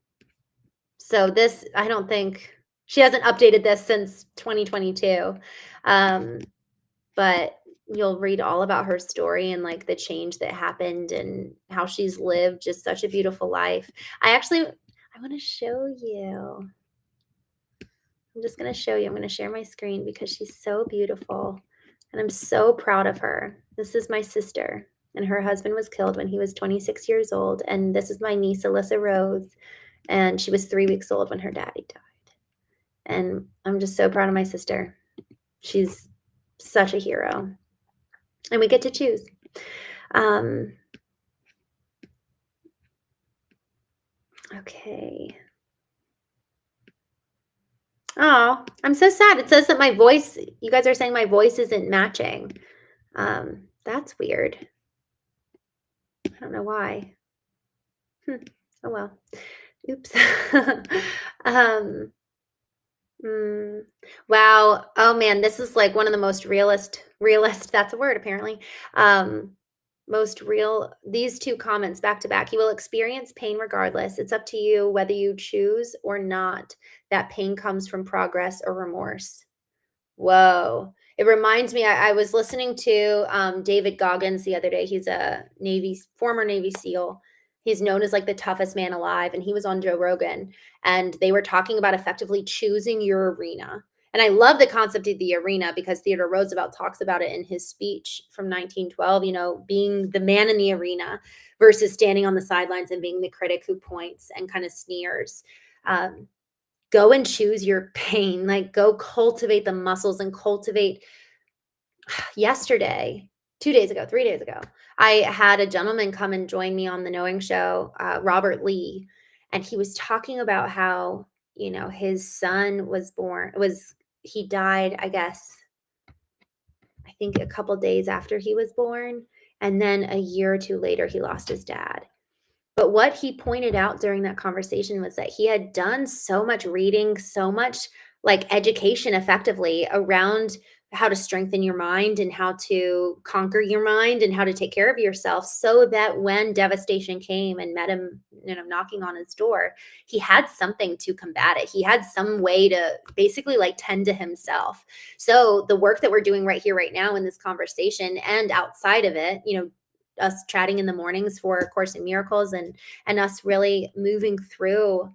So this, I don't think, she hasn't updated this since 2022. But you'll read all about her story and like the change that happened and how she's lived just such a beautiful life. I want to show you. I'm just going to show you. I'm going to share my screen because she's so beautiful and I'm so proud of her. This is my sister, and her husband was killed when he was 26 years old. And this is my niece, Alyssa Rose, and she was 3 weeks old when her daddy died. And I'm just so proud of my sister. She's such a hero. And we get to choose. Okay. Oh, I'm so sad. It says that my voice, you guys are saying my voice isn't matching. That's weird. I don't know why. Hmm. Oh well. Oops. um, mm, wow. Oh man, this is like one of the most realist, that's a word apparently. Um, most real, these two comments back to back. You will experience pain regardless. It's up to you whether you choose or not. That pain comes from progress or remorse. Whoa. It reminds me, I was listening to David Goggins the other day. He's a former Navy SEAL. He's known as like the toughest man alive. And he was on Joe Rogan and they were talking about effectively choosing your arena. And I love the concept of the arena because Theodore Roosevelt talks about it in his speech from 1912, being the man in the arena versus standing on the sidelines and being the critic who points and kind of sneers. Um, Go and choose your pain, like, go cultivate the muscles and cultivate yesterday, 2 days ago, 3 days ago, I had a gentleman come and join me on the Knowing Show, Robert Lee, and he was talking about how, his son he died, I guess, I think a couple days after he was born, and then a year or 2 later, he lost his dad. But what he pointed out during that conversation was that he had done so much reading, so much like education effectively around how to strengthen your mind and how to conquer your mind and how to take care of yourself so that when devastation came and met him, knocking on his door, he had something to combat it. He had some way to basically like tend to himself. So the work that we're doing right here, right now in this conversation and outside of it, us chatting in the mornings for A Course in Miracles and us really moving through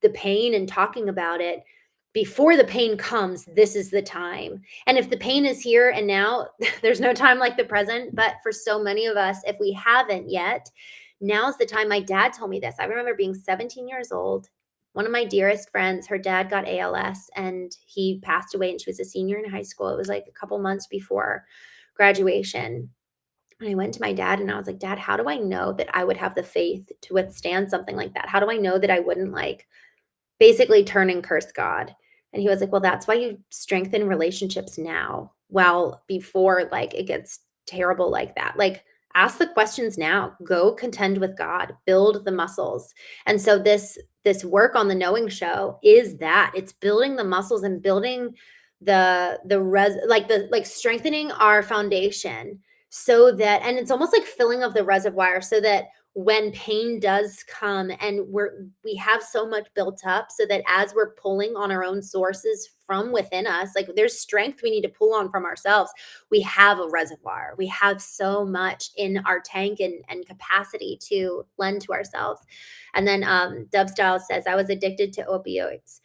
the pain and talking about it before the pain comes. This is the time. And if the pain is here and now, there's no time like the present. But for so many of us, if we haven't yet, now's the time. My dad told me this. I remember being 17 years old. One of my dearest friends, her dad got ALS and he passed away and she was a senior in high school. It was like a couple months before graduation. And I went to my dad and I was like, Dad, how do I know that I would have the faith to withstand something like that? How do I know that I wouldn't like basically turn and curse God? And he was like, well, that's why you strengthen relationships now. Well, before like it gets terrible like that. Like ask the questions now. Go contend with God. Build the muscles. And so this work on the Knowing Show is that it's building the muscles and building the strengthening our foundation so that, and it's almost like filling of the reservoir so that when pain does come and we have so much built up so that as we're pulling on our own sources from within us, like there's strength we need to pull on from ourselves. We have a reservoir. We have so much in our tank and capacity to lend to ourselves. And then Dub Style says, I was addicted to opioids,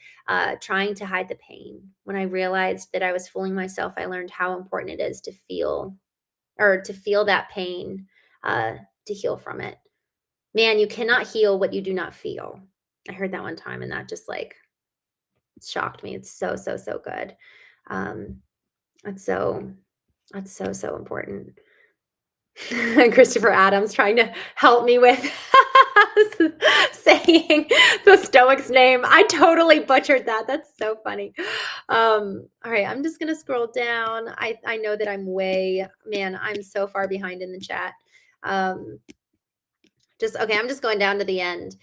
trying to hide the pain. When I realized that I was fooling myself, I learned how important it is to feel that pain, to heal from it. Man, you cannot heal what you do not feel. I heard that one time and that just like shocked me. It's so, so, so good. Um, that's so, so important. Christopher Adams trying to help me with saying the Stoics name. I totally butchered that. That's so funny. All right, I'm just gonna scroll down. I know that I'm so far behind in the chat. I'm just going down to the end.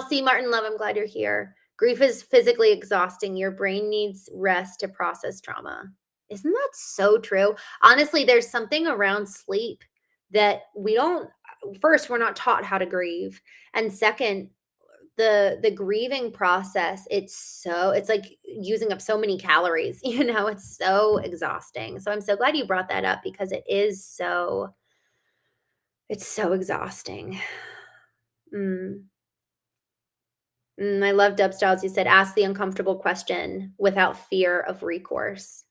See, Martin Love, I'm glad you're here. Grief is physically exhausting. Your brain needs rest to process trauma. Isn't that so true? Honestly, there's something around sleep that first, we're not taught how to grieve. And second, the grieving process, it's like using up so many calories, it's so exhausting. So I'm so glad you brought that up because it's so exhausting. I love Dub Styles. You said, ask the uncomfortable question without fear of recourse.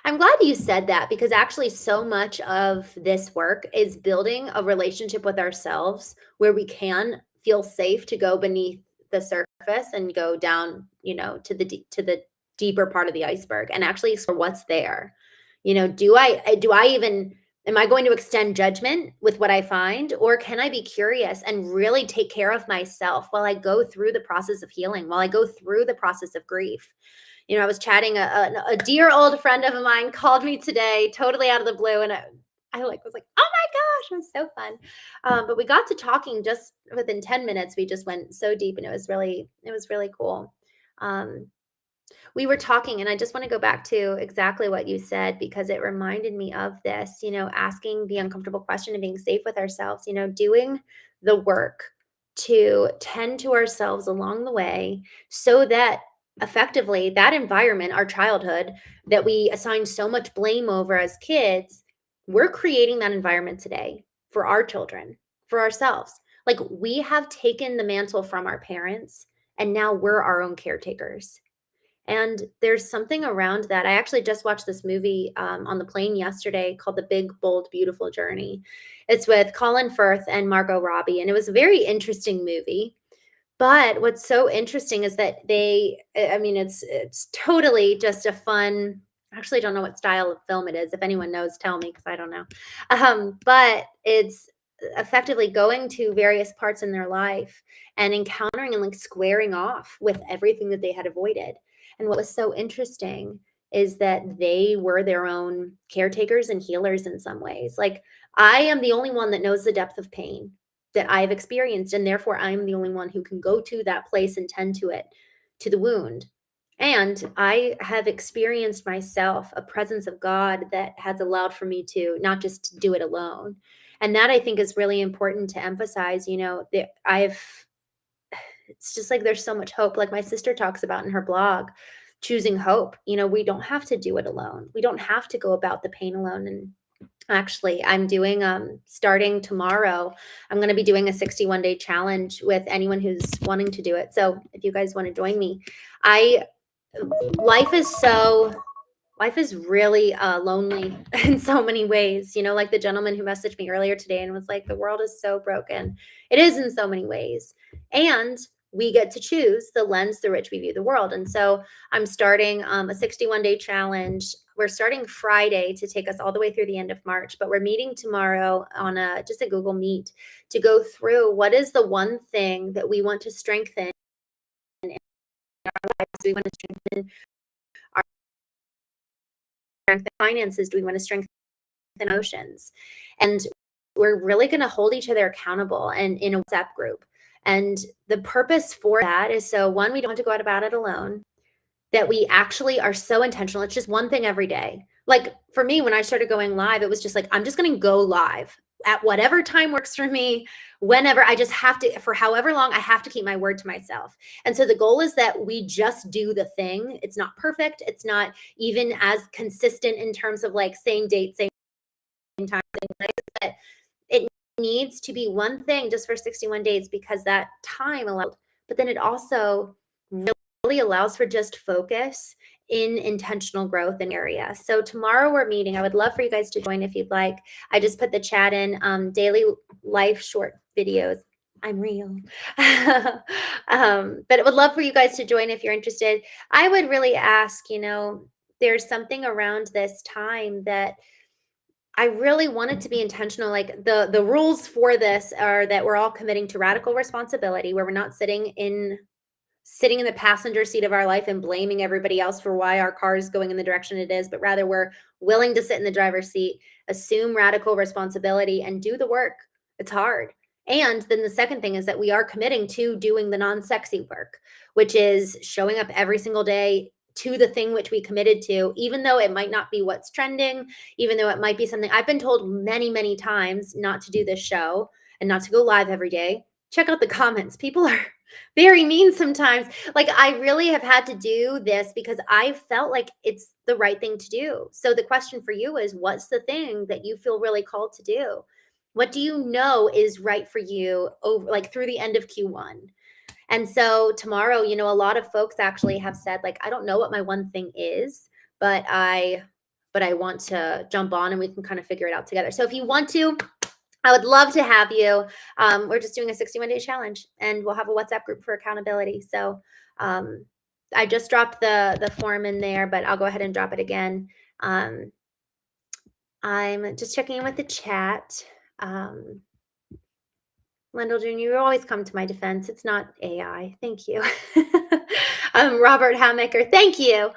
I'm glad you said that because actually so much of this work is building a relationship with ourselves where we can feel safe to go beneath the surface and go down, to the deeper part of the iceberg and actually explore what's there. Do I even Am I going to extend judgment with what I find, or can I be curious and really take care of myself while I go through the process of healing, while I go through the process of grief? I was chatting, a dear old friend of mine called me today, totally out of the blue, and I like was like, "Oh my gosh," it was so fun. But we got to talking just within 10 minutes. We just went so deep, and it was really cool. Um, we were talking, and I just want to go back to exactly what you said because it reminded me of this, asking the uncomfortable question and being safe with ourselves, doing the work to tend to ourselves along the way so that effectively that environment, our childhood, that we assigned so much blame over as kids, we're creating that environment today for our children, for ourselves. Like we have taken the mantle from our parents and now we're our own caretakers, and there's something around that. I actually just watched this movie on the plane yesterday called The Big, Bold, Beautiful Journey. It's with Colin Firth and Margot Robbie, and it was a very interesting movie. But what's so interesting is that I mean, it's totally just a fun. I actually don't know what style of film it is. If anyone knows, tell me because I don't know. But it's effectively going to various parts in their life and encountering and like squaring off with everything that they had avoided. And what was so interesting is that they were their own caretakers and healers in some ways. Like I am the only one that knows the depth of pain that I've experienced, and therefore I'm the only one who can go to that place and tend to it, to the wound. And I have experienced myself a presence of God that has allowed for me to not just do it alone. And that I think is really important to emphasize, that it's just like there's so much hope. Like my sister talks about in her blog, choosing hope. We don't have to do it alone. We don't have to go about the pain alone. And actually, I'm doing starting tomorrow, I'm going to be doing a 61-day challenge with anyone who's wanting to do it. So if you guys want to join me, I life is so life is really lonely in so many ways. Like the gentleman who messaged me earlier today and was like, the world is so broken. It is in so many ways. And we get to choose the lens through which we view the world. And so I'm starting a 61-day challenge. We're starting Friday to take us all the way through the end of March, but we're meeting tomorrow on just a Google Meet to go through what is the one thing that we want to strengthen in our lives. We want to strengthen our finances. Do we want to strengthen emotions? And we're really going to hold each other accountable and in a WhatsApp group. And the purpose for that is so one, we don't have to go out about it alone, that we actually are so intentional. It's just one thing every day. Like for me, when I started going live, it was just like, I'm just going to go live at whatever time works for me, whenever. I just have to, for however long, I have to keep my word to myself. And so the goal is that we just do the thing. It's not perfect. It's not even as consistent in terms of like same date, same time, same place, but it needs to be one thing just for 61 days because that time allowed, but then it also really allows for just focus in intentional growth in area. So tomorrow we're meeting. I would love for you guys to join if you'd like. I just put the chat in, daily life short videos. I'm real. But I would love for you guys to join if you're interested. I would really ask, there's something around this time that I really want it to be intentional. Like the rules for this are that we're all committing to radical responsibility, where we're not sitting in the passenger seat of our life and blaming everybody else for why our car is going in the direction it is, but rather we're willing to sit in the driver's seat, assume radical responsibility, and do the work. It's hard. And then the second thing is that we are committing to doing the non-sexy work, which is showing up every single day to the thing which we committed to, even though it might not be what's trending, even though it might be something I've been told many, many times not to do this show and not to go live every day. Check out the comments. People are very mean sometimes. Like I really have had to do this because I felt like it's the right thing to do. So the question for you is, what's the thing that you feel really called to do? What do you know is right for you over like through the end of Q1? And so tomorrow, a lot of folks actually have said like, I don't know what my one thing is, but I want to jump on and we can kind of figure it out together. So if you want to, I would love to have you. We're just doing a 61-day challenge and we'll have a WhatsApp group for accountability. So I just dropped the form in there, but I'll go ahead and drop it again. I'm just checking in with the chat. Um, Wendell Jr., you always come to my defense. It's not AI. Thank you. Robert Hamaker, thank you.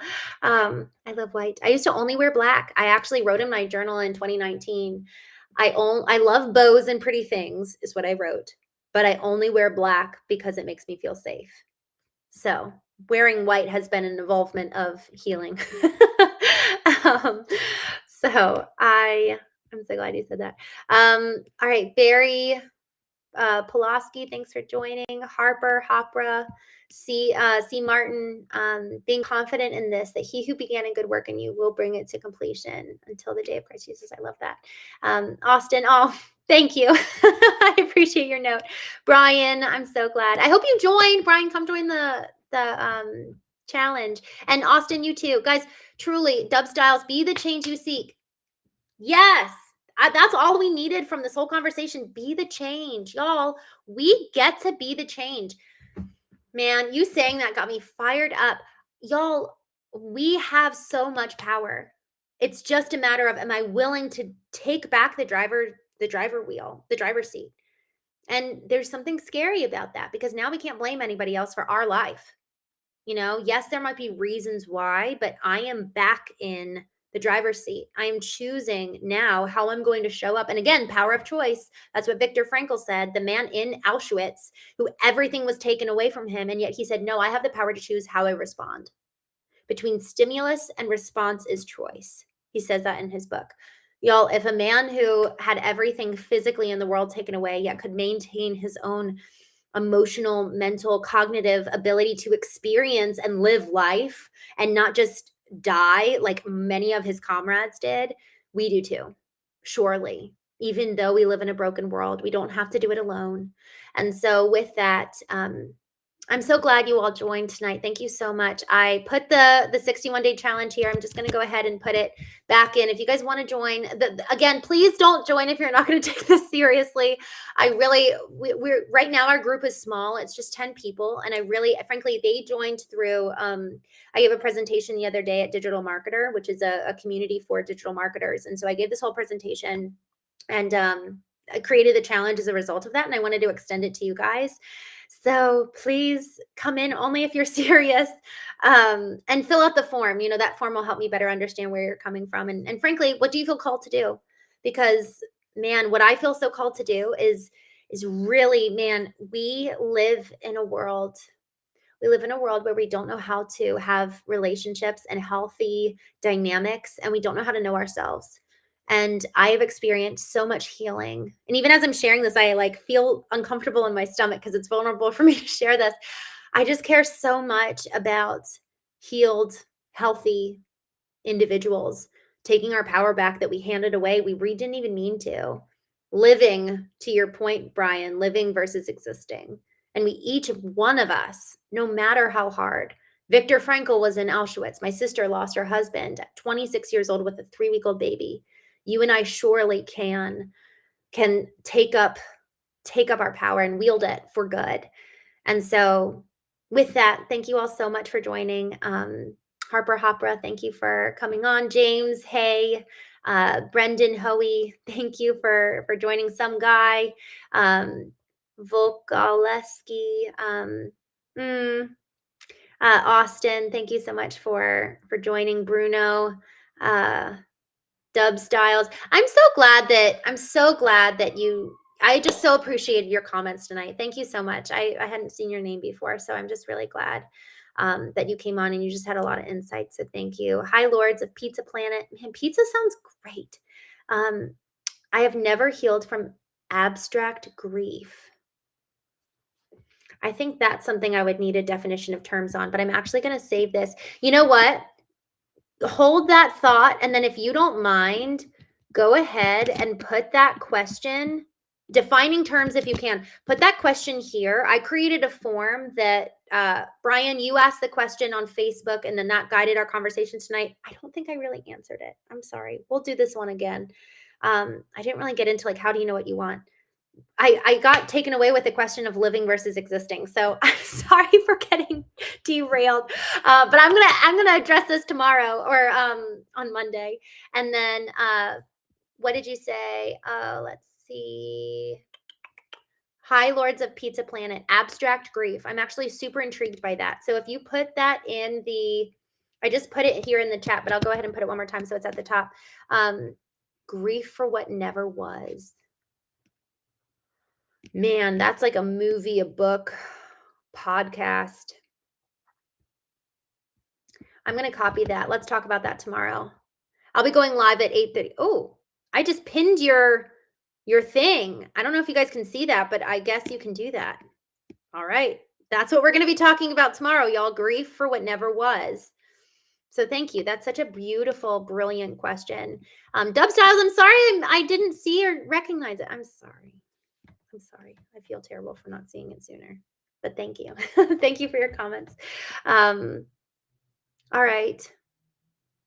I love white. I used to only wear black. I actually wrote in my journal in 2019. I love bows and pretty things is what I wrote, but I only wear black because it makes me feel safe. So wearing white has been an involvement of healing. um, so I'm so glad you said that. All right, Barry Pulaski, thanks for joining. Harper, Hopra, C. Martin, being confident in this, that he who began a good work in you will bring it to completion until the day of Christ Jesus. I love that. Austin, oh, thank you. I appreciate your note. Brian, I'm so glad. I hope you joined. Brian, come join the challenge. And Austin, you too. Guys, truly, Dub Styles, be the change you seek. Yes. That's all we needed from this whole conversation. Be the change. Y'all, we get to be the change. Man, you saying that got me fired up. Y'all, we have so much power. It's just a matter of, am I willing to take back the driver wheel, the driver's seat? And there's something scary about that because now we can't blame anybody else for our life. You know, yes, there might be reasons why, but I am back in the driver's seat. I am choosing now how I'm going to show up. And again, power of choice. That's what Viktor Frankl said, the man in Auschwitz who everything was taken away from him. And yet he said, no, I have the power to choose how I respond. Between stimulus and response is choice. He says that in his book. Y'all, if a man who had everything physically in the world taken away, yet could maintain his own emotional, mental, cognitive ability to experience and live life and not just die like many of his comrades did, we do too, surely. Even though we live in a broken world, we don't have to do it alone. And so with that, I'm so glad you all joined tonight. Thank you so much. I put the 61-day challenge here. I'm just going to go ahead and put it back in. If you guys want to join, again, please don't join if you're not going to take this seriously. We're right now, our group is small. It's just 10 people. And frankly, they joined through, I gave a presentation the other day at Digital Marketer, which is a community for digital marketers. And so I gave this whole presentation and I created the challenge as a result of that. And I wanted to extend it to you guys. So please come in only if you're serious, and fill out the form. You know, that form will help me better understand where you're coming from. And frankly, what do you feel called to do? Because man, what I feel so called to do is really, man, we live in a world where we don't know how to have relationships and healthy dynamics, and we don't know how to know ourselves. And I have experienced so much healing. And even as I'm sharing this, I feel uncomfortable in my stomach because it's vulnerable for me to share this. I just care so much about healed, healthy individuals taking our power back that we handed away. We didn't even mean to. Living, to your point, Brian, living versus existing. And each one of us, no matter how hard. Viktor Frankl was in Auschwitz. My sister lost her husband at 26 years old with a 3-week-old baby. You and I surely can take up our power and wield it for good. And so with that, thank you all so much for joining. Harper Hopra, thank you for coming on. James, hey. Brendan Hoey, thank you for joining. Some guy. Volkaleski. Austin, thank you so much for joining. Bruno. Dub Styles. I'm so glad that I just so appreciated your comments tonight. Thank you so much. I hadn't seen your name before, so I'm just really glad that you came on and you just had a lot of insight. So thank you. Hi, Lords of Pizza Planet. Man, pizza sounds great. I have never healed from abstract grief. I think that's something I would need a definition of terms on, but I'm actually going to save this. You know what? Hold that thought, and then if you don't mind, go ahead and put that question, defining terms if you can, put that question here. I created a form that, Brian, you asked the question on Facebook, and then that guided our conversation tonight. I don't think I really answered it. I'm sorry. We'll do this one again. I didn't really get into how do you know what you want? I got taken away with the question of living versus existing. So I'm sorry for getting derailed. But I'm gonna address this tomorrow or on Monday. And then What did you say? Let's see. High Lords of Pizza Planet, abstract grief. I'm actually super intrigued by that. So if you put that in the, I just put it here in the chat, but I'll go ahead and put it one more time so it's at the top. Grief for what never was. Man, that's like a movie, a book, podcast. I'm going to copy that. Let's talk about that tomorrow. I'll be going live at 8:30. Oh, I just pinned your thing. I don't know if you guys can see that, but I guess you can do that. All right. That's what we're going to be talking about tomorrow, y'all. Grief for what never was. So thank you. That's such a beautiful, brilliant question. Dub Styles, I'm sorry I didn't see or recognize it. I'm sorry. I'm sorry. I feel terrible for not seeing it sooner. But thank you. Thank you for your comments. All right.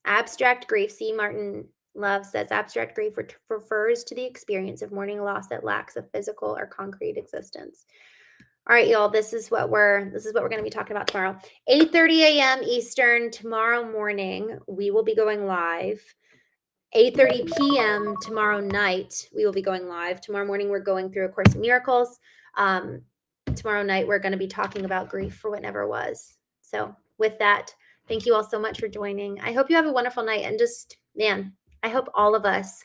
Abstract grief. C. Martin Love says abstract grief refers to the experience of mourning loss that lacks a physical or concrete existence. All right, y'all. This is what we're going to be talking about tomorrow. 8:30 a.m. Eastern tomorrow morning. We will be going live. 8:30 p.m. tomorrow night. We will be going live. Tomorrow morning we're going through A Course in Miracles. Tomorrow night we're going to be talking about grief for what never was. So with that, thank you all so much for joining. I hope you have a wonderful night, and just, man, I hope all of us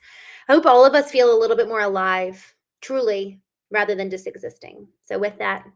feel a little bit more alive, truly, rather than just existing. So with that, thank